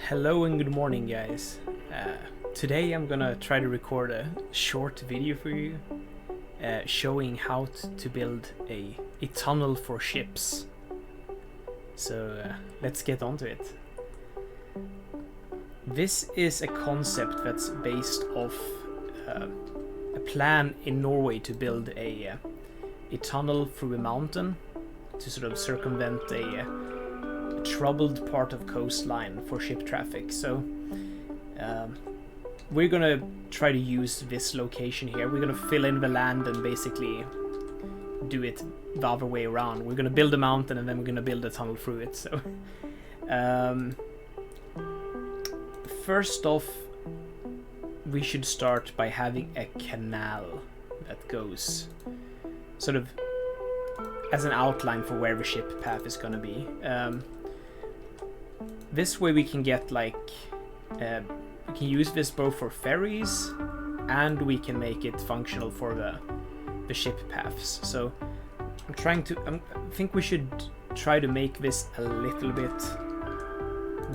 Hello and good morning, guys. Today I'm gonna try to record a short video for you showing how to build a tunnel for ships. So let's get on to it. This is a concept that's based off a plan in Norway to build a tunnel through a mountain to sort of circumvent a troubled part of coastline for ship traffic. So we're gonna try to use this location here. We're gonna fill in the land and basically do it the other way around. We're gonna build a mountain and then we're gonna build a tunnel through it. So first off, we should start by having a canal that goes sort of as an outline for where the ship path is gonna be. This way we can get like we can use this both for ferries and we can make it functional for the ship paths. So I think we should try to make this a little bit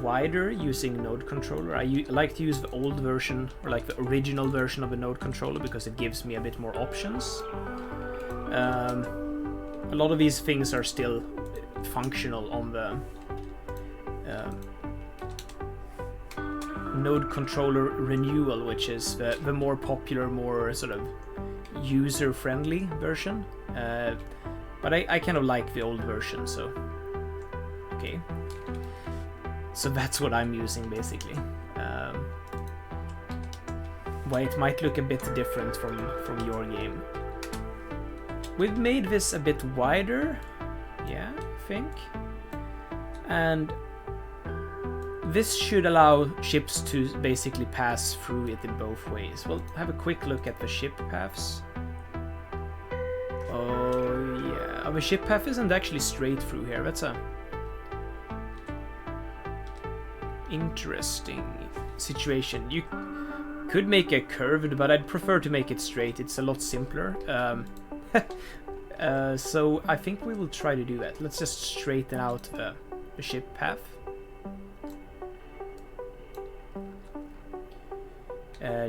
wider using node controller. I like to use the old version, or like the original version of the node controller, because it gives me a bit more options. A lot of these things are still functional on the node controller renewal, which is the more popular, more sort of user-friendly version. But I kind of like the old version, so okay. So that's what I'm using basically. Why it might look a bit different from your game. We've made this a bit wider, yeah, I think. And this should allow ships to basically pass through it in both ways. We'll have a quick look at the ship paths. Oh yeah, the ship path isn't actually straight through here. That's a interesting situation. You could make it curved, but I'd prefer to make it straight. It's a lot simpler. So I think we will try to do that. Let's just straighten out the ship path.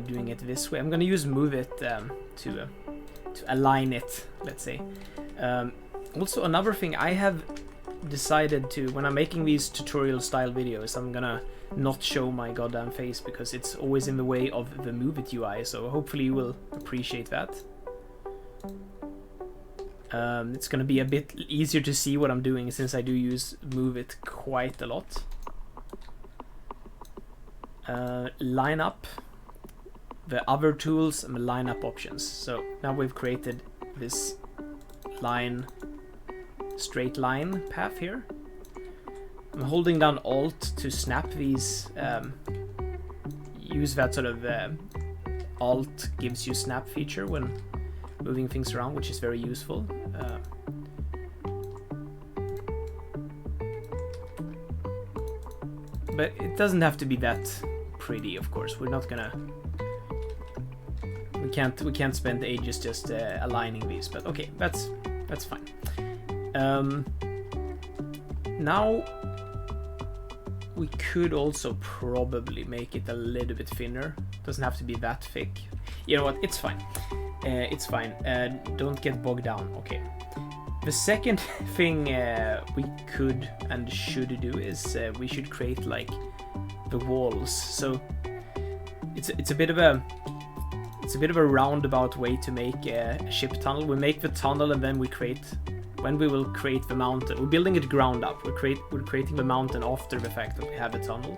Doing it this way. I'm gonna use move it to align it, let's say. Also, another thing I have decided to, when I'm making these tutorial style videos, I'm gonna not show my goddamn face because it's always in the way of the Move It UI, so hopefully you will appreciate that. It's gonna be a bit easier to see what I'm doing since I do use Move It quite a lot. Line up the other tools and the line up options. So now we've created this straight line path here. I'm holding down Alt to snap these, use that sort of Alt gives you snap feature when moving things around, which is very useful. But it doesn't have to be that pretty, of course. We're not gonna... We can't spend ages just aligning these, but okay, that's fine. Now we could also probably make it a little bit thinner. Doesn't have to be that thick. You know what? It's fine. It's fine. Don't get bogged down. Okay. The second thing we could and should do is we should create like the walls. So it's a bit of a roundabout way to make a ship tunnel. We make the tunnel and then when we will create the mountain. We're building it ground up. We're creating the mountain after the fact that we have a tunnel.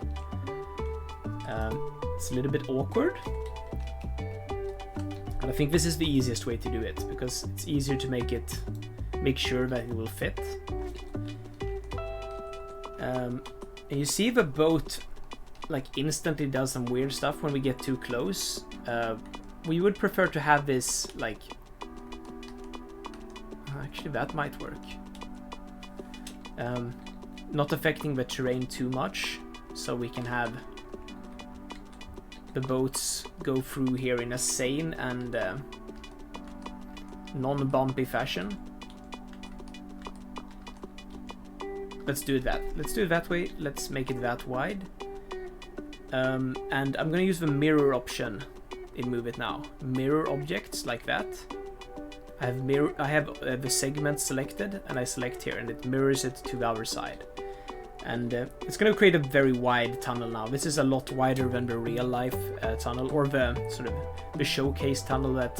It's a little bit awkward. But I think this is the easiest way to do it because it's easier to make sure that it will fit. And you see the boat like instantly does some weird stuff when we get too close. We would prefer to have this like... Actually, that might work. Not affecting the terrain too much, so we can have the boats go through here in a sane and non-bumpy fashion. Let's do that. Let's do it that way. Let's make it that wide. And I'm gonna use the mirror option in Move It Now. Mirror objects like that. I have the segment selected, and I select here, and it mirrors it to the other side. And it's going to create a very wide tunnel now. This is a lot wider than the real life tunnel, or the sort of the showcase tunnel that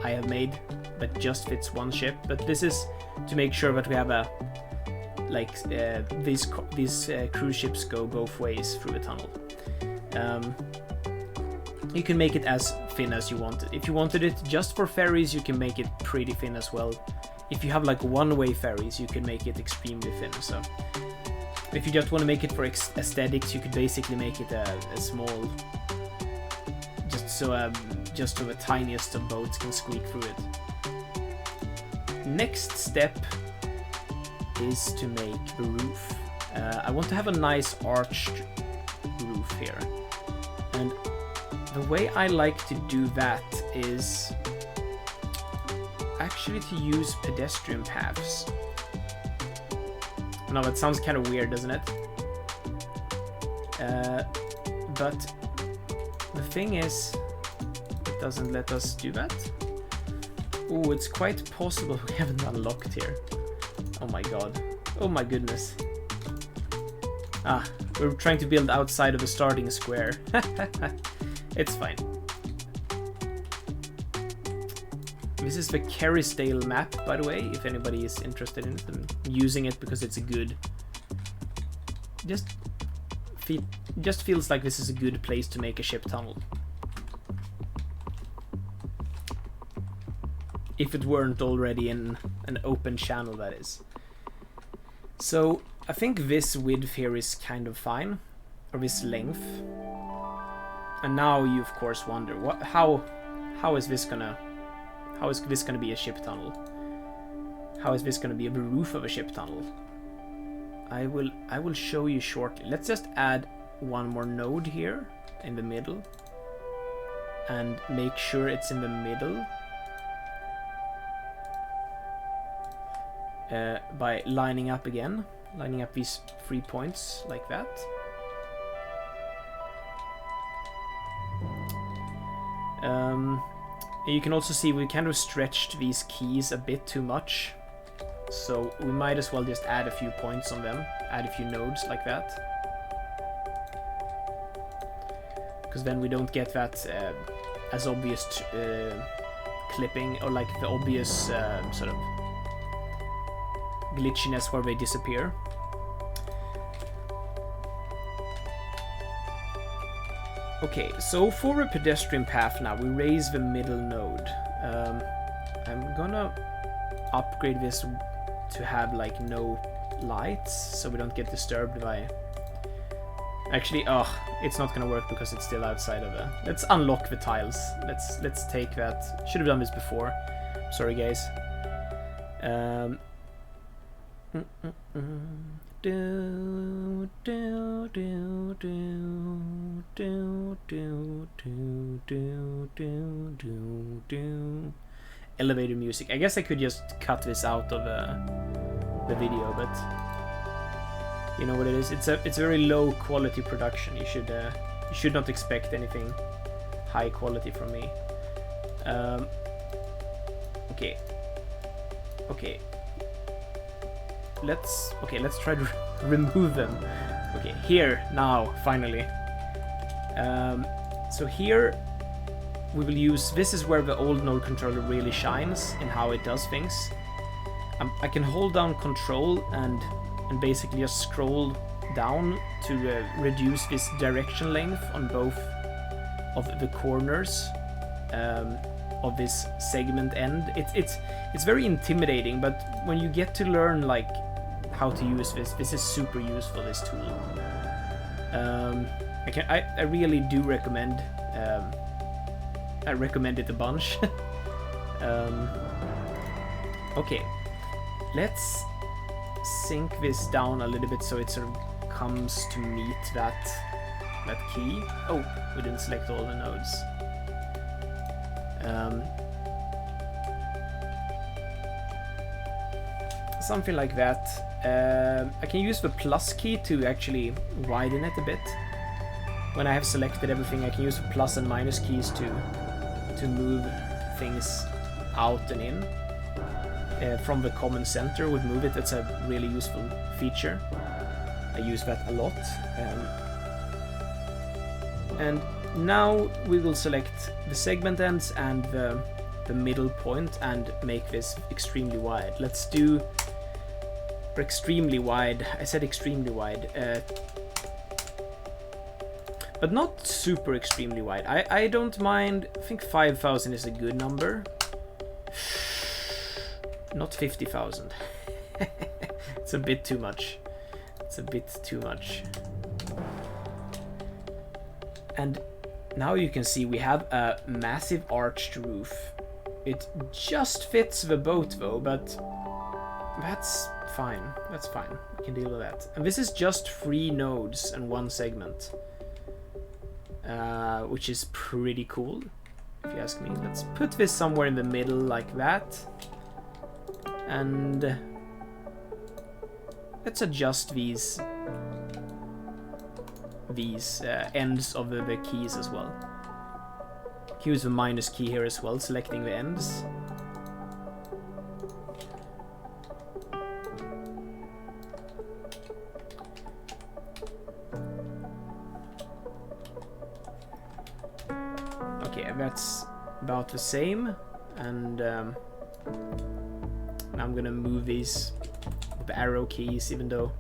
I have made that just fits one ship. But this is to make sure that we have a these cruise ships go both ways through the tunnel. You can make it as thin as you want it. If you wanted it just for ferries, you can make it pretty thin as well. If you have like one-way ferries, you can make it extremely thin. So if you just want to make it for aesthetics, you could basically make it a small, just so the tiniest of boats can squeak through it. Next step is to make the roof. I want to have a nice arched roof here, and the way I like to do that is actually to use pedestrian paths. No, that sounds kind of weird, doesn't it? But the thing is, it doesn't let us do that. Oh, it's quite possible we haven't unlocked here. Oh my god. Oh my goodness. Ah, we're trying to build outside of the starting square. It's fine. This is the Kerrisdale map, by the way, if anybody is interested in it. I'm using it because it's a good... Just feels like this is a good place to make a ship tunnel. If it weren't already in an open channel, that is. So, I think this width here is kind of fine. Or this length. And now you of course wonder, how is this gonna be a ship tunnel? How is this gonna be the roof of a ship tunnel? I will show you shortly. Let's just add one more node here in the middle and make sure it's in the middle by lining up these 3 points like that. You can also see we kind of stretched these keys a bit too much, so we might as well just add a few points on them, add a few nodes like that, because then we don't get that as obvious clipping, or like the obvious sort of glitchiness where they disappear. Okay, so for a pedestrian path now, we raise the middle node. I'm gonna upgrade this to have like no lights, so we don't get disturbed by... Actually, it's not gonna work because it's still outside of the... Let's unlock the tiles. Let's take that. Should have done this before. Sorry, guys. Elevator music. I guess I could just cut this out of the video, but you know what it is. It's a very low quality production. You should not expect anything high quality from me. Okay. Let's try to remove them. Okay, here now, finally. So here we will use, this is where the old node controller really shines in how it does things. I can hold down control and basically just scroll down to reduce this direction length on both of the corners of this segment end. It's very intimidating, but when you get to learn like how to use this is super useful, this tool. I really do recommend. I recommend it a bunch. Okay, let's sink this down a little bit so it sort of comes to meet that key. Oh, we didn't select all the nodes. Something like that. I can use the plus key to actually widen it a bit. when I have selected everything, I can use the plus and minus keys to move things out and in from the common center with Move It. That's a really useful feature. I use that a lot. And now we will select the segment ends and the middle point and make this extremely wide. Let's do extremely wide. I said extremely wide. But not super extremely wide. I don't mind. I think 5,000 is a good number. Not 50,000. It's a bit too much. It's a bit too much. And now you can see we have a massive arched roof. It just fits the boat though, but that's fine. That's fine. We can deal with that. And this is just 3 nodes and 1 segment. Which is pretty cool, if you ask me. Let's put this somewhere in the middle like that. And let's adjust these ends of the keys as well. Use the minus key here as well, selecting the ends. Okay, that's about the same, and now I'm gonna move these with the arrow keys, even though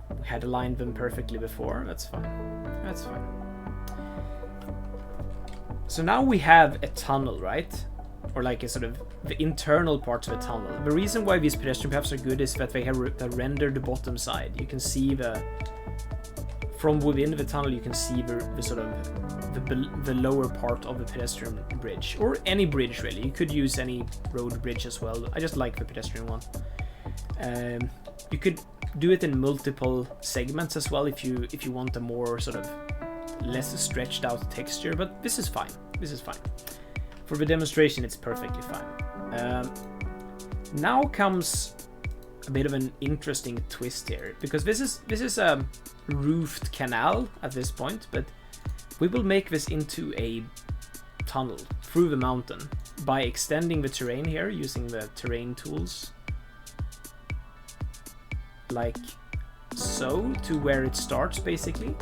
we had aligned them perfectly before. That's fine. That's fine. So now we have a tunnel, right? Or like a sort of the internal parts of a tunnel. The reason why these pedestrian paths are good is that they have rendered the bottom side. You can see from within the tunnel, you can see the sort of the lower part of the pedestrian bridge, or any bridge really. You could use any road bridge as well. I just like the pedestrian one. You could do it in multiple segments as well if you want a more sort of less stretched out texture, but this is fine. This is fine. For the demonstration, it's perfectly fine. Now comes a bit of an interesting twist here, because this is a roofed canal at this point, but we will make this into a tunnel through the mountain by extending the terrain here using the terrain tools, like so, to where it starts basically.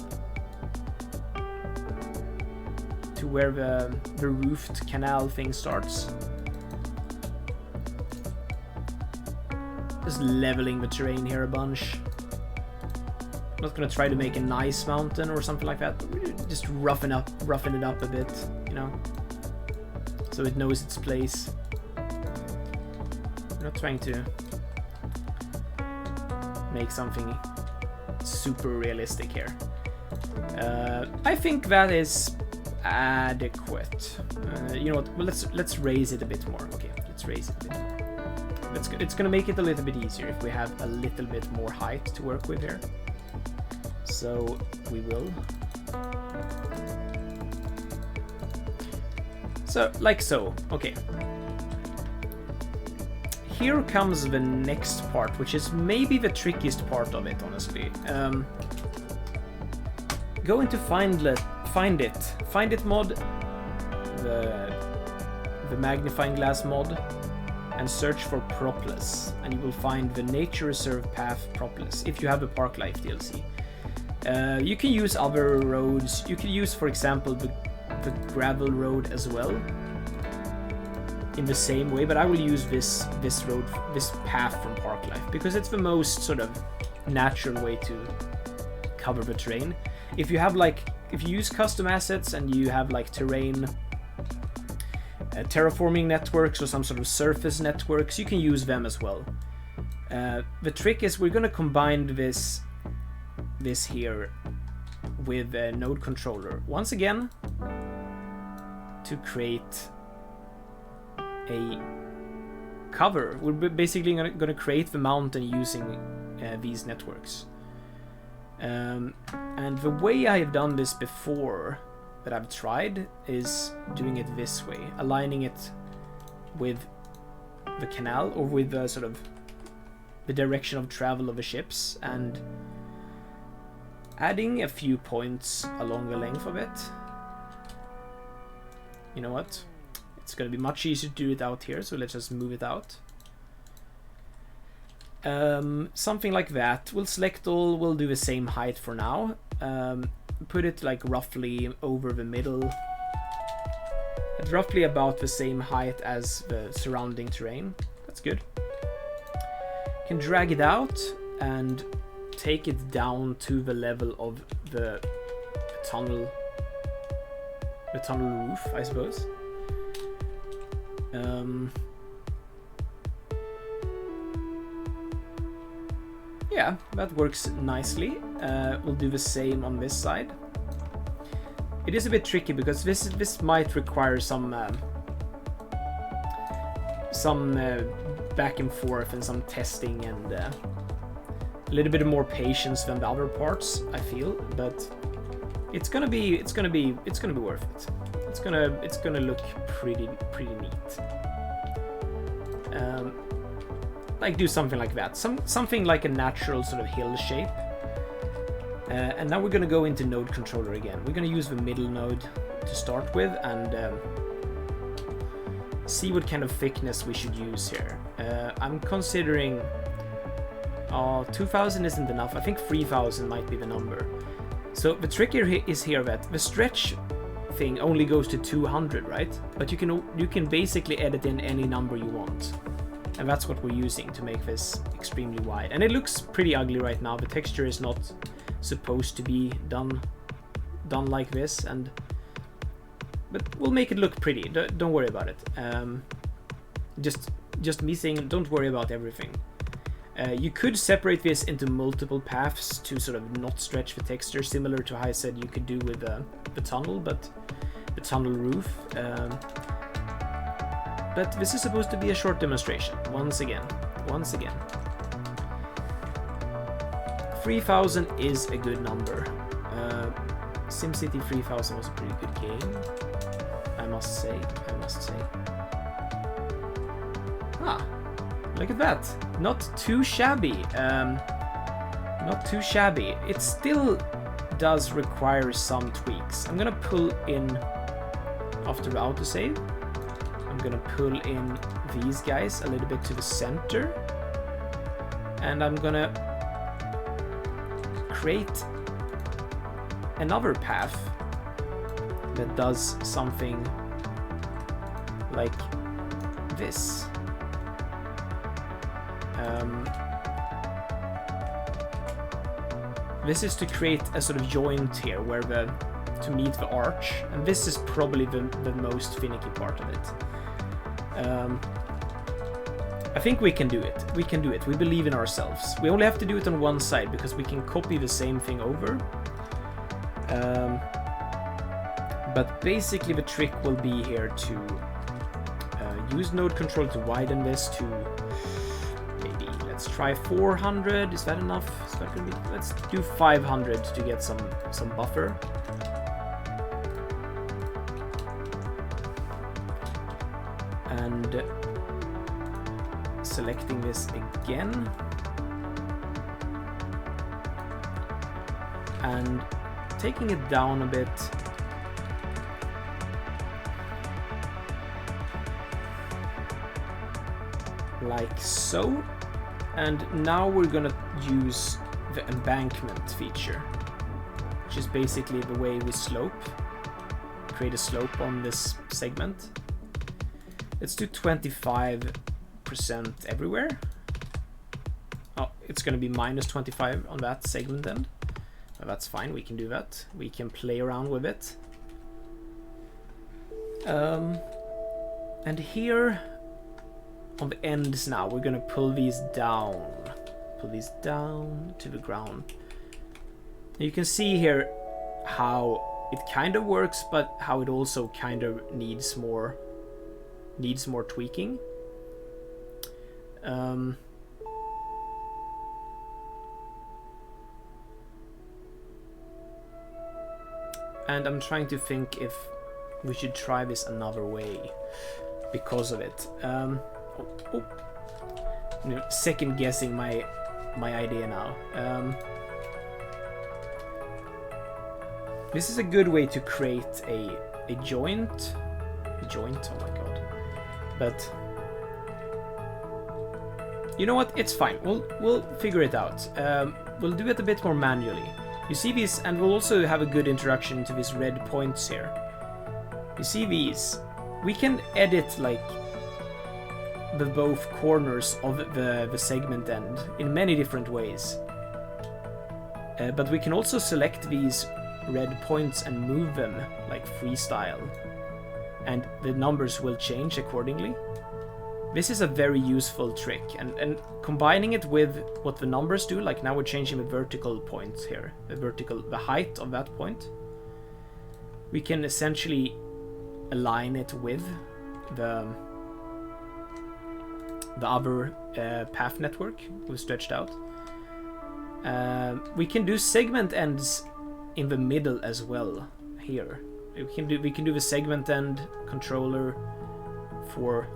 To where the roofed canal thing starts. Just leveling the terrain here a bunch. I'm not gonna try to make a nice mountain or something like that, but just roughen it up a bit, you know, so it knows its place. I'm not trying to make something super realistic here. I think that is adequate. You know what? Well, let's raise it a bit more. Okay, let's raise it a bit more. It's gonna make it a little bit easier if we have a little bit more height to work with here. So we will. So like so. Okay. Here comes the next part, which is maybe the trickiest part of it, honestly. Go into Find It mod, the magnifying glass mod, and search for Propless, and you will find the Nature Reserve Path Propless if you have the Park Life DLC. You can use other roads. You can use, for example, the gravel road as well, in the same way, but I will use this path from Park Life because it's the most sort of natural way to cover the terrain. If you use custom assets and you have like terrain terraforming networks or some sort of surface networks, you can use them as well. The trick is we're going to combine this here with a node controller once again to create a cover. We're basically going to create the mountain using these networks. And the way I have done this before that I've tried is doing it this way, aligning it with the canal or with the sort of the direction of travel of the ships, and adding a few points along the length of it. You know what? It's going to be much easier to do it out here, so let's just move it out. Something like that. We'll select all, we'll do the same height for now. Put it like roughly over the middle. At roughly about the same height as the surrounding terrain. That's good. Can drag it out and take it down to the level of the tunnel roof, I suppose. Yeah, that works nicely. We'll do the same on this side. It is a bit tricky because this might require some back and forth and some testing and a little bit more patience than the other parts, I feel, but it's gonna be worth it. It's gonna look pretty neat. Like do something like that, something like a natural sort of hill shape. And now we're gonna go into node controller again. We're gonna use the middle node to start with and see what kind of thickness we should use here. I'm considering 2000 isn't enough. I think 3000 might be the number. So the trick here is that the stretch thing only goes to 200, right? But you can basically edit in any number you want. And that's what we're using to make this extremely wide. And it looks pretty ugly right now. The texture is not supposed to be done like this, but we'll make it look pretty. Don't worry about it. Just me saying, don't worry about everything. You could separate this into multiple paths to sort of not stretch the texture, similar to how I said you could do with the tunnel, but the tunnel roof. But this is supposed to be a short demonstration. Once again. 3000 is a good number. SimCity 3000 was a pretty good game, I must say. Ah, look at that. Not too shabby. It still does require some tweaks. I'm gonna pull in after the autosave. I'm gonna pull in these guys a little bit to the center, and I'm gonna create another path that does something like this. This is to create a sort of joint here where to meet the arch, and this is probably the most finicky part of it. I think we can do it. We believe in ourselves. We only have to do it on one side because we can copy the same thing over. But basically the trick will be here to use node control to widen this to maybe, let's try 400. Is that enough? Is that gonna be? Let's do 500 to get some buffer. And selecting this again and taking it down a bit. Like so. And now we're gonna use the embankment feature, which is basically the way we create a slope on this segment. Let's do 25% everywhere. Oh, it's gonna be minus 25 on that segment end. Well, that's fine, we can do that. We can play around with it. And here on the ends now, we're gonna pull these down to the ground. You can see here how it kind of works, but how it also kind of needs more tweaking. And I'm trying to think if we should try this another way because of it. Second guessing my idea now. This is a good way to create a joint. A joint, oh my god. But you know what? It's fine. We'll figure it out. We'll do it a bit more manually. You see these, and we'll also have a good introduction to these red points here. You see these? We can edit like the both corners of the segment end in many different ways. But we can also select these red points and move them like freestyle, and the numbers will change accordingly. This is a very useful trick, and combining it with what the numbers do, like now we're changing the vertical points here, the height of that point. We can essentially align it with the other path network we've stretched out. We can do segment ends in the middle as well here. We can do the segment end controller for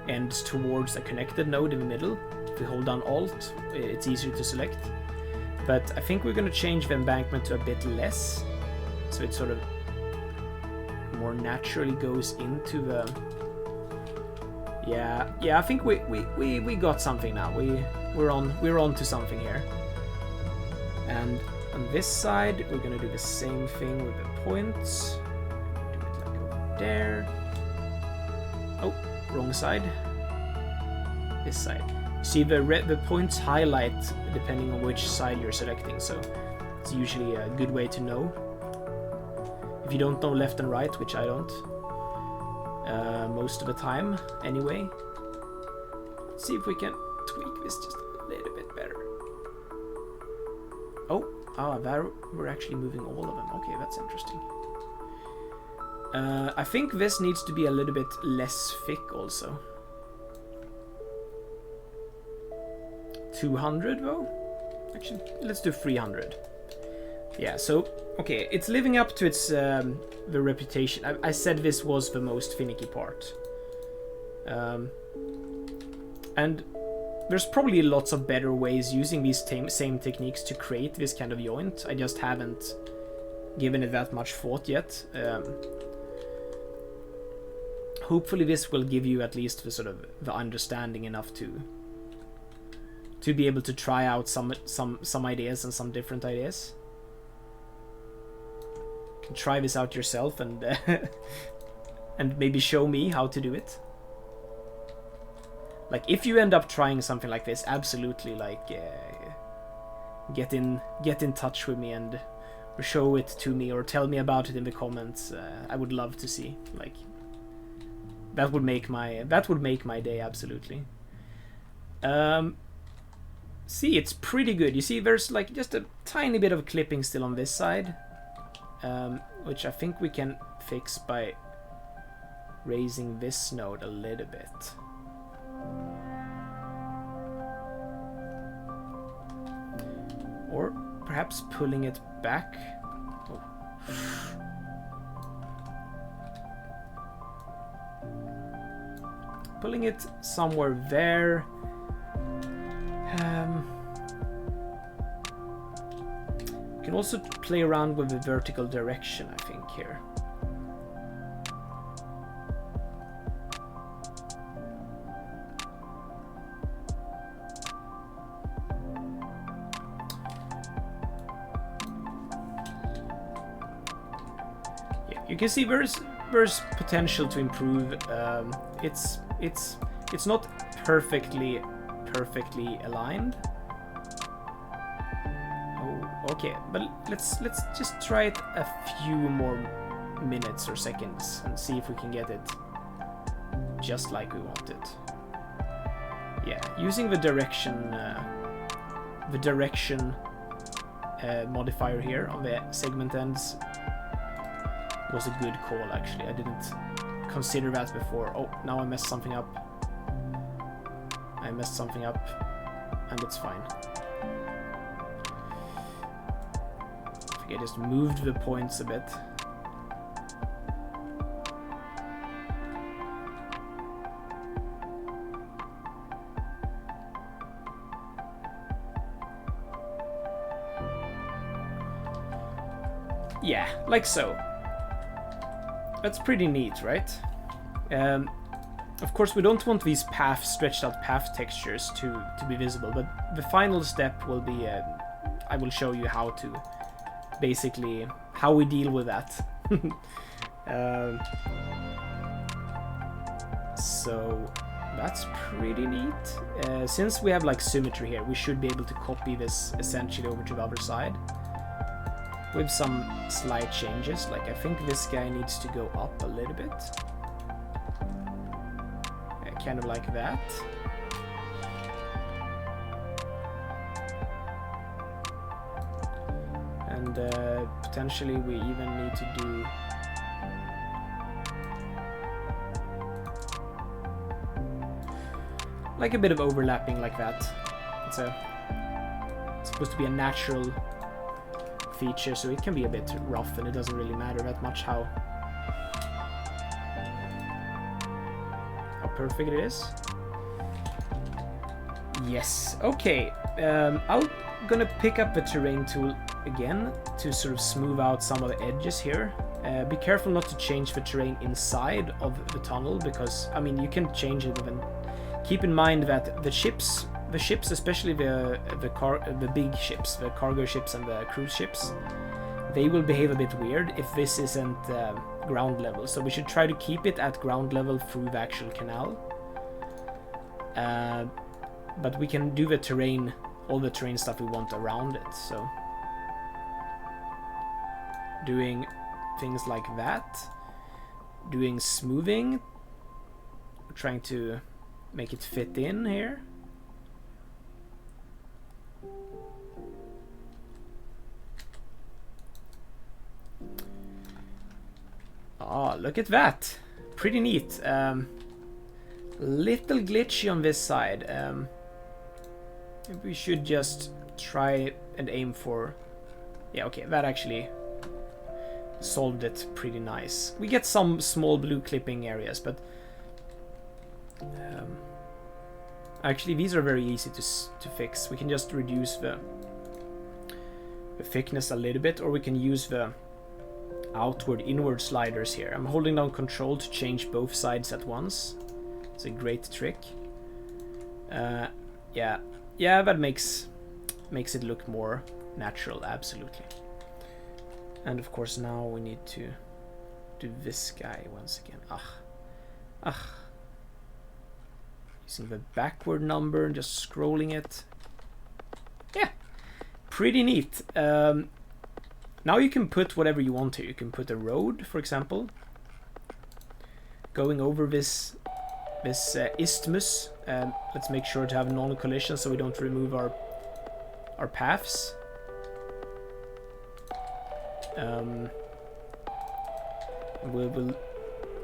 ends towards a connected node in the middle. If we hold down Alt, it's easier to select. But I think we're going to change the embankment to a bit less, so it sort of more naturally goes into the... Yeah, I think we got something now. We're on to something here. And on this side, we're going to do the same thing with the points. Do it like over there. Oh, wrong side. This side. See, the points highlight depending on which side you're selecting, so it's usually a good way to know. If you don't know left and right, which I don't, most of the time anyway. Let's see if we can tweak this just a little bit better. There we're actually moving all of them. Okay, that's interesting. I think this needs to be a little bit less thick also. 200 though? Actually, let's do 300. Yeah, so, okay, it's living up to its the reputation. I said this was the most finicky part. And there's probably lots of better ways using these same techniques to create this kind of joint. I just haven't given it that much thought yet. Hopefully this will give you at least the sort of the understanding enough to be able to try out some ideas and some different ideas. You can try this out yourself and and maybe show me how to do it. Like, if you end up trying something like this, absolutely, like, get in touch with me and show it to me or tell me about it in the comments. I would love to see. Like, that would make my day, absolutely. See, it's pretty good. You see, there's like just a tiny bit of clipping still on this side, which I think we can fix by raising this node a little bit. Or perhaps pulling it back. Oh. Pulling it somewhere there. You can also play around with the vertical direction, I think, here. You can see there's potential to improve. It's not perfectly aligned. Oh, okay, but let's just try it a few more minutes or seconds and see if we can get it just like we want it. Yeah, using the direction modifier here on the segment ends was a good call, actually. I didn't consider that before. Oh, now I messed something up. And it's fine. I think I just moved the points a bit. Yeah, like so. That's pretty neat, right? Of course, we don't want these stretched out path textures to be visible, but the final step will be, I will show you how to, basically, how we deal with that. So, that's pretty neat. Since we have like symmetry here, we should be able to copy this essentially over to the other side. With some slight changes, like I think this guy needs to go up a little bit. Yeah, kind of like that. And potentially we even need to do like a bit of overlapping like that. It's supposed to be a natural feature, so it can be a bit rough and it doesn't really matter that much how perfect it is. Yes, okay. I'm gonna pick up the terrain tool again to sort of smooth out some of the edges here. Be careful not to change the terrain inside of the tunnel, because I mean you can change it even. Keep in mind that the ships, especially the big ships, the cargo ships and the cruise ships, they will behave a bit weird if this isn't ground level. So we should try to keep it at ground level through the actual canal. But we can do the terrain, all the terrain stuff we want around it. So doing things like that, doing smoothing, trying to make it fit in here. Oh, look at that. Pretty neat. Little glitchy on this side. We should just try and aim for... Yeah, okay, that actually solved it pretty nice. We get some small blue clipping areas, but actually these are very easy to fix. We can just reduce the thickness a little bit, or we can use the outward inward sliders here. I'm holding down control to change both sides at once. It's a great trick. Yeah, that makes it look more natural, absolutely. And of course now we need to do this guy once again. Using the backward number and just scrolling it. Yeah, pretty neat. Now you can put whatever you want here. You can put a road, for example, going over this isthmus. Let's make sure to have non-collision so we don't remove our paths. We'll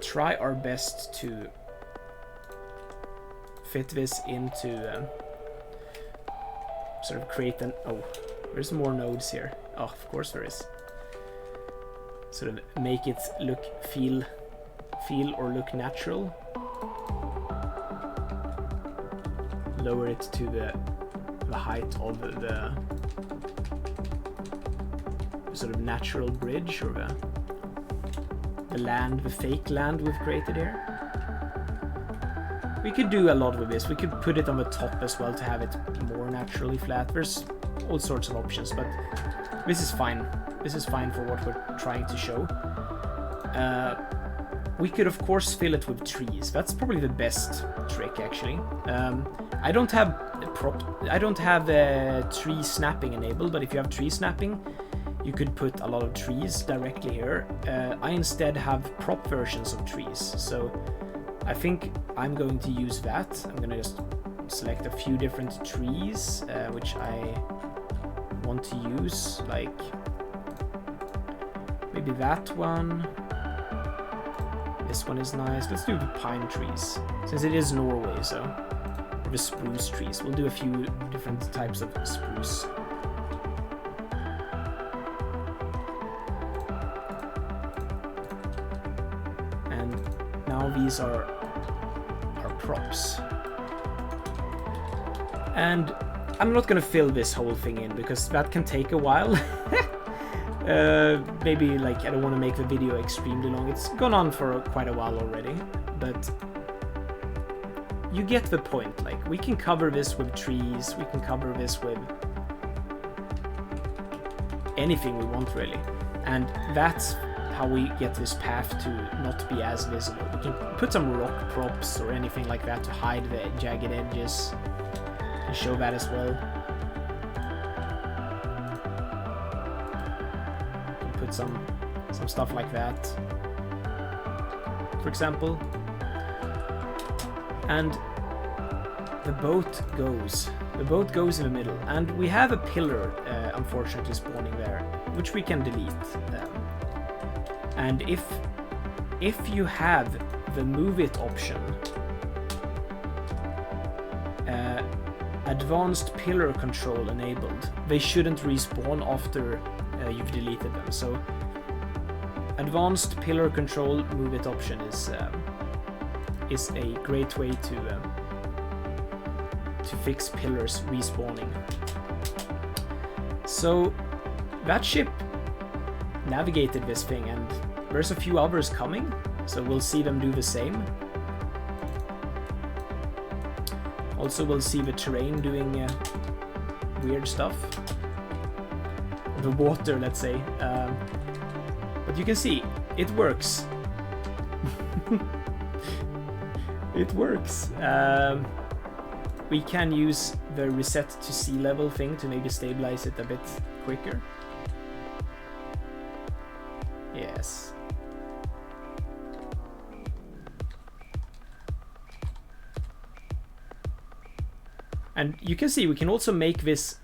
try our best to fit this into sort of create an... Oh, there's more nodes here. Oh, of course there is. Sort of make it feel or look natural. Lower it to the height of the sort of natural bridge, or the fake land we've created here. We could do a lot with this. We could put it on the top as well to have it more naturally flat. There's all sorts of options, but this is fine. This is fine for what we're trying to show. We could of course fill it with trees. That's probably the best trick, actually. I don't have tree snapping enabled, but if you have tree snapping, you could put a lot of trees directly here. I instead have prop versions of trees, so I think I'm going to use that. I'm gonna just select a few different trees, which I want to use, like maybe that one. This one is nice. Let's do the pine trees, since it is Norway, so... Or the spruce trees. We'll do a few different types of spruce. And now these are our props. And I'm not gonna fill this whole thing in, because that can take a while. Maybe like I don't want to make the video extremely long. It's gone on for quite a while already, but you get the point. Like, we can cover this with trees, we can cover this with anything we want really, and that's how we get this path to not be as visible. We can put some rock props or anything like that to hide the jagged edges and show that as well. We can put some stuff like that, for example. And the boat goes in the middle, and we have a pillar unfortunately spawning there, which we can delete. And if you have the move it option, advanced pillar control enabled, they shouldn't respawn after you've deleted them. So advanced pillar control move it option is a great way to fix pillars respawning. So that ship navigated this thing, and there's a few others coming, so we'll see them do the same. Also, we'll see the terrain doing weird stuff. The water, let's say. But you can see, it works. It works. We can use the reset to sea level thing to maybe stabilize it a bit quicker. Yes. And you can see we can also make this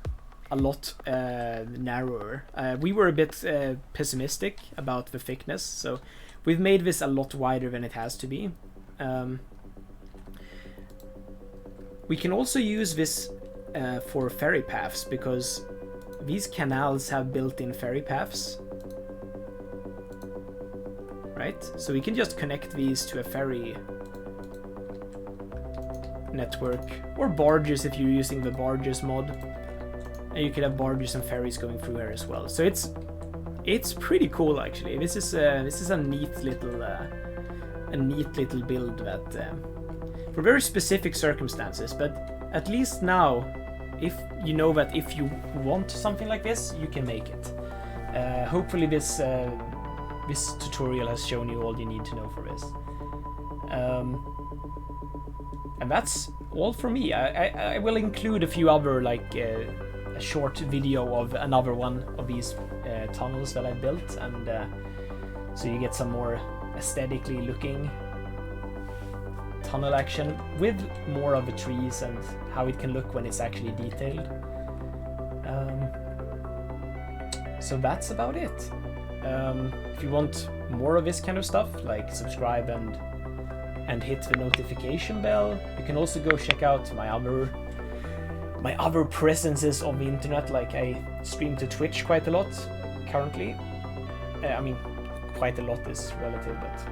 a lot narrower. We were a bit pessimistic about the thickness, so we've made this a lot wider than it has to be. We can also use this for ferry paths, because these canals have built-in ferry paths. Right? So we can just connect these to a ferry network, or barges if you're using the barges mod. And you could have barges and ferries going through here as well. So it's pretty cool actually. This is a neat little build that for very specific circumstances. But at least now, if you know that if you want something like this, you can make it. Hopefully this tutorial has shown you all you need to know for this. And that's all for me. I will include a few other, like a short video of another one of these tunnels that I built, and so you get some more aesthetically looking tunnel action with more of the trees and how it can look when it's actually detailed. So that's about it. If you want more of this kind of stuff, like subscribe and hit the notification bell. You can also go check out my other presences on the internet. Like, I stream to Twitch quite a lot currently. I mean, quite a lot is relative, but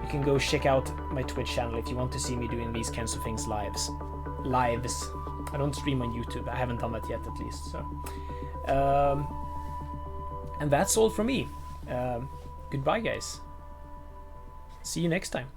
you can go check out my Twitch channel if you want to see me doing these kinds of things lives. I don't stream on YouTube. I haven't done that yet, at least. So, and that's all from me. Goodbye, guys. See you next time.